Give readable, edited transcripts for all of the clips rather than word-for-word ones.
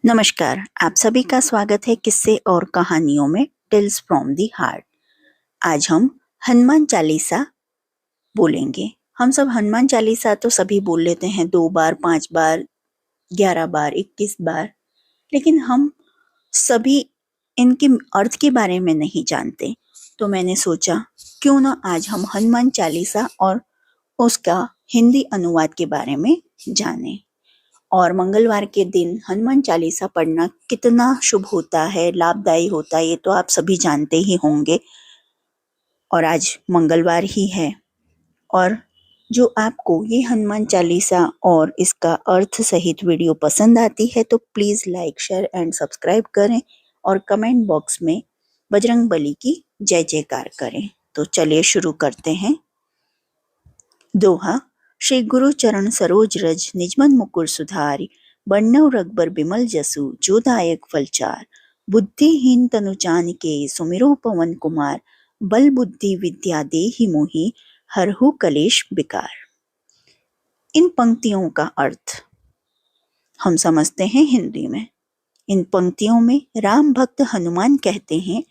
नमस्कार, आप सभी का स्वागत है किस्से और कहानियों में टेल्स फ्रॉम दी हार्ट। आज हम हनुमान चालीसा बोलेंगे। हम सब हनुमान चालीसा तो सभी बोल लेते हैं 2 बार, 5 बार, 11 बार, 21 बार, लेकिन हम सभी इनके अर्थ के बारे में नहीं जानते। तो मैंने सोचा क्यों ना आज हम हनुमान चालीसा और उसका हिंदी अनुवाद के बारे में जानें। और मंगलवार के दिन हनुमान चालीसा पढ़ना कितना शुभ होता है, लाभदायी होता है, ये तो आप सभी जानते ही होंगे। और आज मंगलवार ही है। और जो आपको ये हनुमान चालीसा और इसका अर्थ सहित वीडियो पसंद आती है तो please like, share and subscribe करें और कमेंट बॉक्स में बजरंग बली की जय जयकार करें। तो चलिए शुरू करते हैं। दोहा। श्री गुरु चरण सरोज रज निजमन मुकुर सुधारि बरनउँ रघुबर बिमल जसु जो दायक फलचार। बुद्धिहीन तनु जानिके सुमिरो पवन कुमार बल बुद्धि विद्या देहि मोहि हरहु कलेश विकार। इन पंक्तियों का अर्थ हम समझते हैं हिंदी में। इन पंक्तियों में राम भक्त हनुमान कहते हैं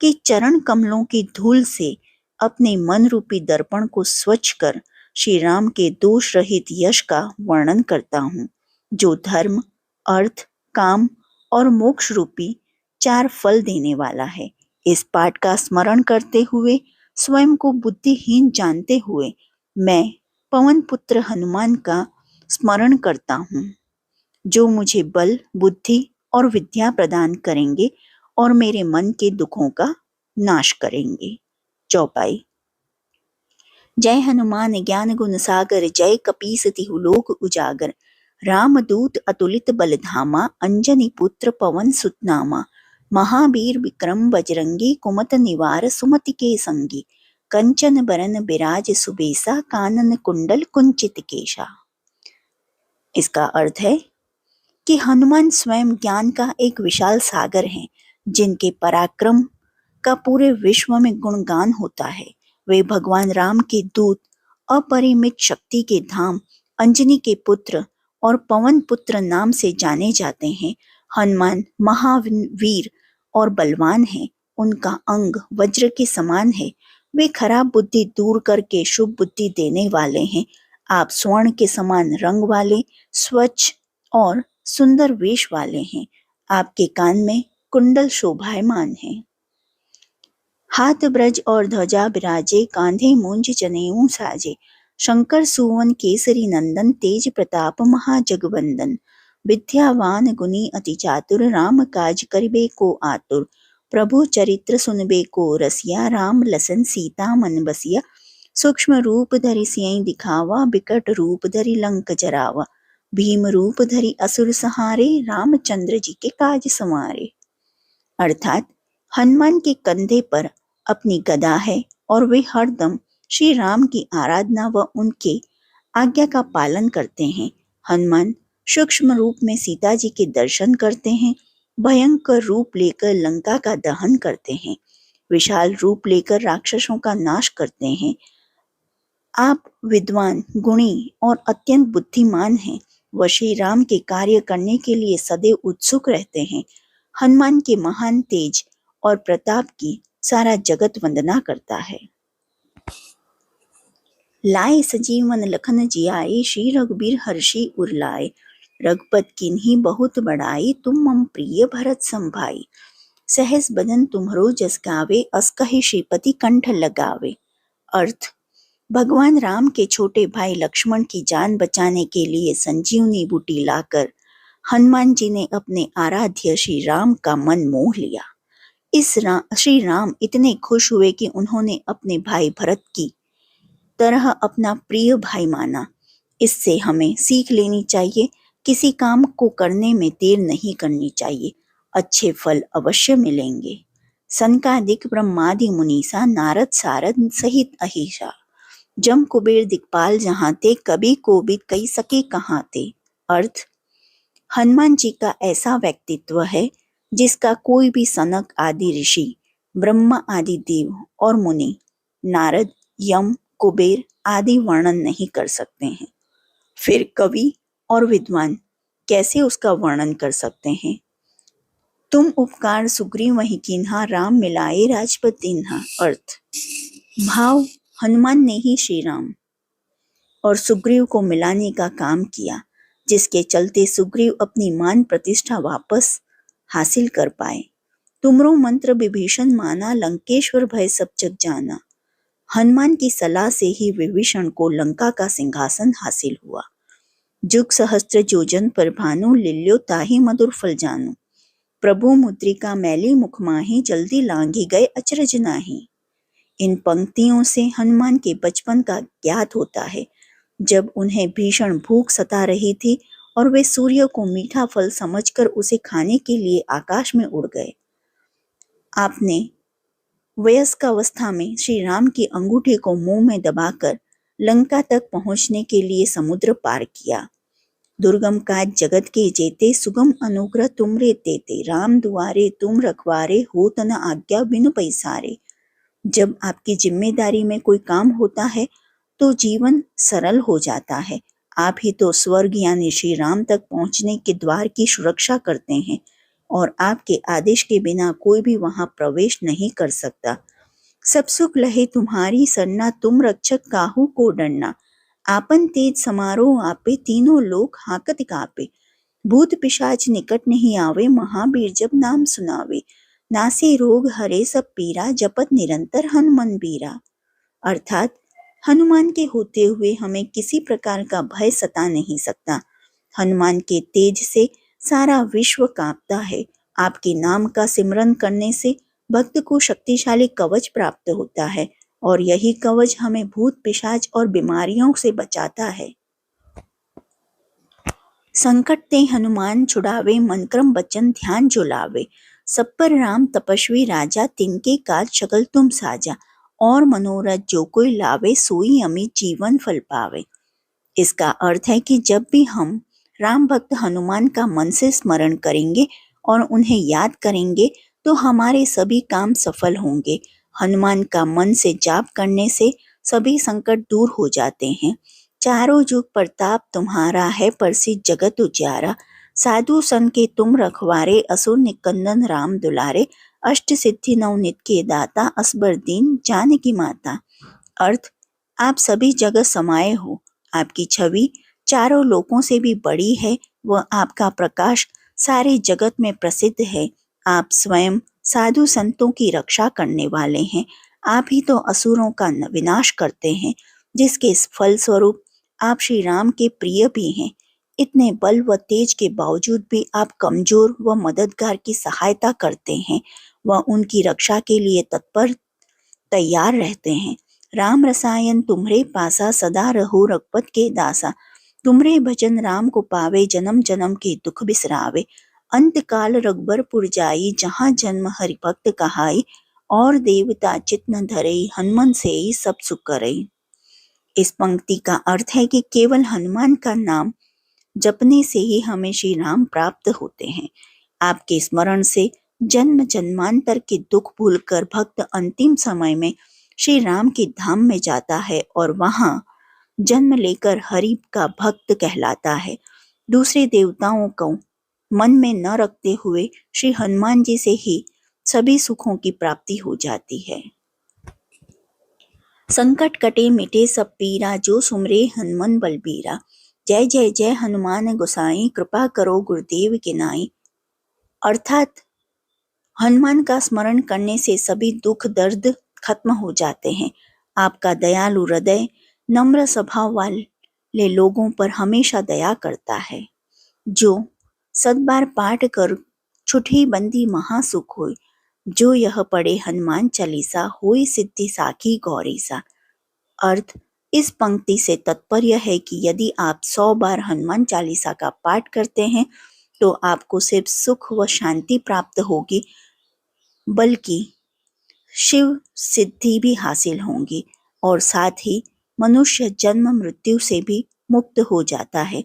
कि चरण कमलों की धूल से अपने मन रूपी दर्पण को स्वच्छ कर श्री राम के दोष रहित यश का वर्णन करता हूँ, जो धर्म, अर्थ, काम और मोक्ष रूपी 4 फल देने वाला है। इस पाठ का स्मरण करते हुए, स्वयं को बुद्धिहीन जानते हुए मैं पवन पुत्र हनुमान का स्मरण करता हूँ, जो मुझे बल, बुद्धि और विद्या प्रदान करेंगे और मेरे मन के दुखों का नाश करेंगे। चौपाई। जय हनुमान ज्ञान गुण सागर जय कपीस तिहु लोक उजागर। राम दूत अतुलित बल धामा अंजनी पुत्र पवन सुत नामा। महावीर विक्रम बजरंगी कुमत निवार सुमति के संगी। कंचन बरन बिराज सुबेसा कानन कुंडल कुंचित केशा। इसका अर्थ है कि हनुमान स्वयं ज्ञान का एक विशाल सागर हैं, जिनके पराक्रम का पूरे विश्व में गुणगान होता है। वे भगवान राम के दूत, अपरिमित शक्ति के धाम, अंजनी के पुत्र और पवन पुत्र नाम से जाने जाते हैं। हनुमान महावीर और बलवान हैं। उनका अंग वज्र के समान है। वे खराब बुद्धि दूर करके शुभ बुद्धि देने वाले हैं। आप स्वर्ण के समान रंग वाले, स्वच्छ और सुंदर वेश वाले हैं। आपके कान में कुंडल शोभायमान है। हाथ ब्रज और ध्वजा बिराजे, कांधे मूंज जनेऊ साजे। शंकर सुवन केसरी नंदन, तेज प्रताप महाजगवंदन। विद्यावान गुणी अति चातुर, राम काज करिबे को आतुर। प्रभु चरित्र सुनबे को रसिया, राम लसन सीता मन बसिया। सूक्ष्म रूप धरि सियहि दिखावा, बिकट रूप धरि लंक जरावा। भीम रूप धरि असुर संहारे, रामचंद्र जी के काज संवारे। अर्थात हनुमान के कंधे पर अपनी गदा है और वे हरदम श्री राम की आराधना व उनके आज्ञा का पालन करते हैं। हनुमान सूक्ष्म रूप में सीता जी के दर्शन करते हैं, भयंकर रूप लेकर लंका का दहन करते हैं, विशाल रूप लेकर राक्षसों का नाश करते हैं। आप विद्वान, गुणी और अत्यंत बुद्धिमान हैं। वह श्री राम के कार्य करने के लिए सदैव उत्सुक रहते हैं। हनुमान के महान तेज और प्रताप की सारा जगत वंदना करता है। लाए सजीवन लखन जियाए, श्री रघुबीर हर्षि उर लाए। रघुपत कीन्ही बहुत बड़ाई, तुम मम प्रिय भरत सम भाई। सहस बदन तुम्हरो जस गावे, अस कहि श्रीपति कंठ लगावे। अर्थ। भगवान राम के छोटे भाई लक्ष्मण की जान बचाने के लिए संजीवनी बूटी लाकर हनुमान जी ने अपने आराध्य श्री राम का मन मोह लिया। श्री राम इतने खुश हुए कि उन्होंने अपने भाई भरत की तरह अपना प्रिय भाई माना। इससे हमें सीख लेनी चाहिए, किसी काम को करने में देर नहीं करनी चाहिए, अच्छे फल अवश्य मिलेंगे। सनकादिक ब्रह्मादि मुनीसा, नारद सारद सहित अहिसा। जम कुबेर दिक्पाल जहाँ ते, कभी कोबिद कही सके कहाँ ते। अर्थ। हनुमान जी का ऐसा व्यक्तित्व है जिसका कोई भी सनक आदि ऋषि, ब्रह्मा आदि देव और मुनि, नारद, यम, कुबेर आदि वर्णन नहीं कर सकते हैं। फिर कवि और विद्वान कैसे उसका वर्णन कर सकते हैं। तुम उपकार सुग्रीव वही कीन्हा, राम मिलाए राजपद दीन्हा। अर्थ, भाव हनुमान ने ही श्री राम और सुग्रीव को मिलाने का काम किया, जिसके चलते सुग्रीव अपनी मान प्रतिष्ठा वापस हासिल कर पाए। तुमरो मंत्र विभीषण माना, लंकेश्वर भय सब जग जाना। हनुमान की सलाह से ही विभीषण को लंका का सिंहासन हासिल हुआ। जुग सहस्त्र जोजन पर भानु, लिल्यो ताहि मधुर फल जानू। प्रभु मुद्रिका मैली मुख माही, जल्दी लांघी गए अचरज नाही। इन पंक्तियों से हनुमान के बचपन का ज्ञात होता है, जब उन्हें भीषण भूख सता रही थी और वे सूर्य को मीठा फल समझकर उसे खाने के लिए आकाश में उड़ गए। आपने वयस्क अवस्था में श्री राम की अंगूठी को मुंह में दबाकर लंका तक पहुंचने के लिए समुद्र पार किया। दुर्गम काज जगत के जेते, सुगम अनुग्रह तुमरे तेते। राम दुआरे तुम रखवारे, होत न आज्ञा बिनु पैसारे। जब आपकी जिम्मेदारी में कोई काम होता है तो जीवन सरल हो जाता है। आप ही तो स्वर्ग यानी श्री राम तक पहुंचने के द्वार की सुरक्षा करते हैं और आपके आदेश के बिना कोई भी वहां प्रवेश नहीं कर सकता। सब सुख लहे तुम्हारी सरना, तुम रक्षक काहू को डरना। आपन तेज समारोह आपे, तीनों लोक हाकत कापे। भूत पिशाच निकट नहीं आवे, महावीर जब नाम सुनावे। नासे रोग हरे सब पीरा, जपत निरंतर हनुमान बीरा। अर्थात हनुमान के होते हुए हमें किसी प्रकार का भय सता नहीं सकता। हनुमान के तेज से सारा विश्व कांपता है। आपके नाम का सिमरन करने से भक्त को शक्तिशाली कवच प्राप्त होता है और यही कवच हमें भूत पिशाच और बीमारियों से बचाता है। संकट ते हनुमान छुड़ावे, मन क्रम बचन ध्यान जो लावे। सब पर राम तपस्वी राजा, तिनके काज सकल तुम साजा। और मनोरथ जो कोई लावे, सोई अमित जीवन फल पावे। इसका अर्थ है कि जब भी हम राम भक्त हनुमान का मन से स्मरण करेंगे और उन्हें याद करेंगे तो हमारे सभी काम सफल होंगे। हनुमान का मन से जाप करने से सभी संकट दूर हो जाते हैं। चारों जुग प्रताप तुम्हारा है, प्रसिद्ध जगत उजियारा। साधु सन के तुम रखवारे, असुर निकंदन राम दुलारे। अष्ट सिद्धि नवनित के दाता, असबर दीन जानकी माता। अर्थ, आप सभी जगह समाये हो। आपकी छवि चारों लोकों से भी बड़ी है। वह आपका प्रकाश सारे जगत में प्रसिद्ध है। आप स्वयं साधु संतों की रक्षा करने वाले हैं। आप ही तो असुरों का विनाश करते हैं, जिसके फल स्वरूप आप श्री राम के प्रिय भी हैं। इतने बल व तेज के बावजूद भी आप कमजोर व मददगार की सहायता करते हैं व उनकी रक्षा के लिए तत्पर तैयार रहते हैं। राम रसायन तुम्हरे पासा, सदा रहो रघुपत के दासा। तुमरे भजन राम को पावे, जन्म जन्म के दुख बिसरावे। अंत काल रघुबरपुर जाई, जहाँ जन्म हरि भक्त कहाई। और देवता चित न धरई, हनुमान से ही सब सुख करई। इस पंक्ति का अर्थ है कि केवल हनुमान का नाम जपने से ही हमें श्री राम प्राप्त होते हैं। आपके स्मरण से जन्म जन्मांतर के दुख भूलकर भक्त अंतिम समय में श्री राम के धाम में जाता है और वहां जन्म लेकर हरि का भक्त कहलाता है। दूसरे देवताओं को मन में न रखते हुए श्री हनुमान जी से ही सभी सुखों की प्राप्ति हो जाती है। संकट कटे मिटे सब पीरा, जो सुमरे हनुमान बलबीरा। जय जय जय हनुमान गोसाई, कृपा करो गुरुदेव के नाई। अर्थात हनुमान का स्मरण करने से सभी दुख दर्द खत्म हो जाते हैं। आपका दयालु हृदय नम्र स्वभाव वाले लोगों पर हमेशा दया करता है। जो सदबार पाठ कर छुठी बंदी महासुख होय, जो यह पढ़े हनुमान चालीसा, होय सिद्धि साखी गौरीसा। अर्थ, इस पंक्ति से तात्पर्य है कि यदि आप 100 बार हनुमान चालीसा का पाठ करते हैं तो आपको सिर्फ सुख व शांति प्राप्त होगी, बल्कि शिव सिद्धि भी हासिल होंगी और साथ ही मनुष्य जन्म मृत्यु से भी मुक्त हो जाता है।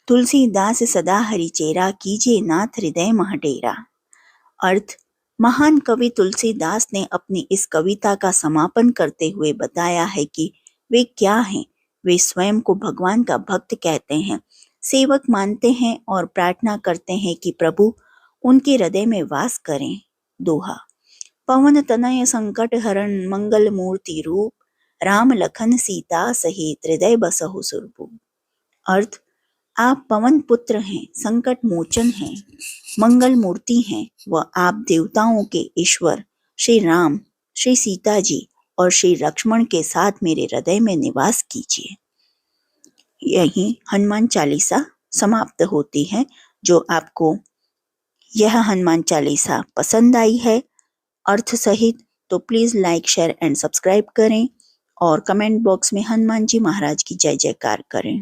तुलसीदास सदा हरिचेरा, कीजिए नाथ हृदय मह डेरा। अर्थ, महान कवि तुलसीदास ने अपनी इस कविता का समापन करते हुए बताया है कि वे क्या हैं। वे स्वयं को भगवान का भक्त कहते हैं। सेवक मानते हैं और प्रार्थना करते हैं कि प्रभु उनके हृदय में वास करें। दोहा। पवन तनय संकट हरण मंगल मूर्ति रूप, राम लखन सीता सहित हृदय बसहु सुरभूप। अर्थ, आप पवन पुत्र हैं, संकट मोचन हैं, मंगल मूर्ति हैं व आप देवताओं के ईश्वर श्री राम, श्री सीता जी और श्री लक्ष्मण के साथ मेरे हृदय में निवास कीजिए। यही हनुमान चालीसा समाप्त होती है। जो आपको यह हनुमान चालीसा पसंद आई है अर्थ सहित, तो please like, share and subscribe करें और कमेंट बॉक्स में हनुमान जी महाराज की जय जयकार करें।